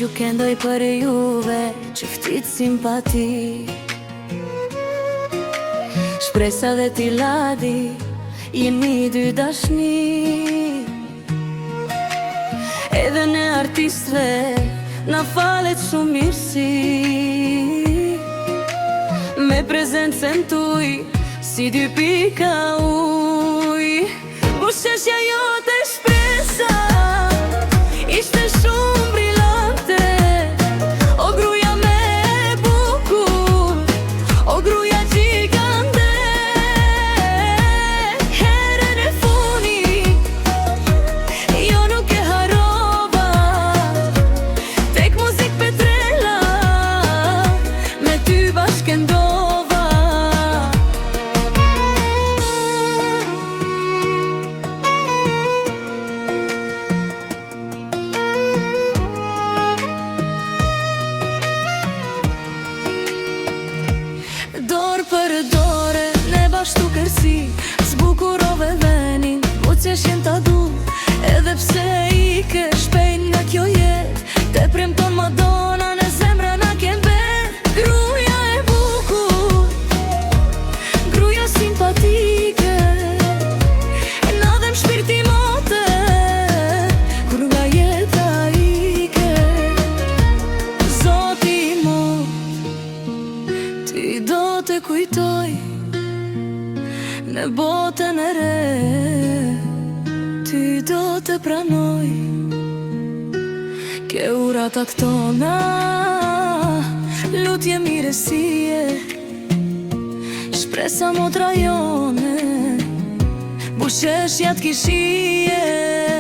Ju kendoj për juve që ftit simpati. Shpresa dhe ti ladi, jeni dy dashni. Edhe ne artistve na falet shumë mirësi. Me prezencën tuj, si dy pika uj. Busheshja jote shpresa ishte shumë brillante. O gruja me bukur, o gruja gjigante. Herën e funit, jo nuk e harova. Tek muzik Petrella, me ty bashkëndova. Dorë për dore, ne bashtu kërsi, zbukurove venin, buqesh jen ta du. Edhe pse ike shpejt nga kjo jet, te premton Madonna në zemra na kem bet. Gruja e bukur, gruja simpatike, na dhem shpirti mote, kur nga jeta ike. Zoti mot, ti do të kujtoj në botën e re. Ty do të pranoj ke urata këtona, lutje mirësie, shpresa motra jone, busheshja t'kishie.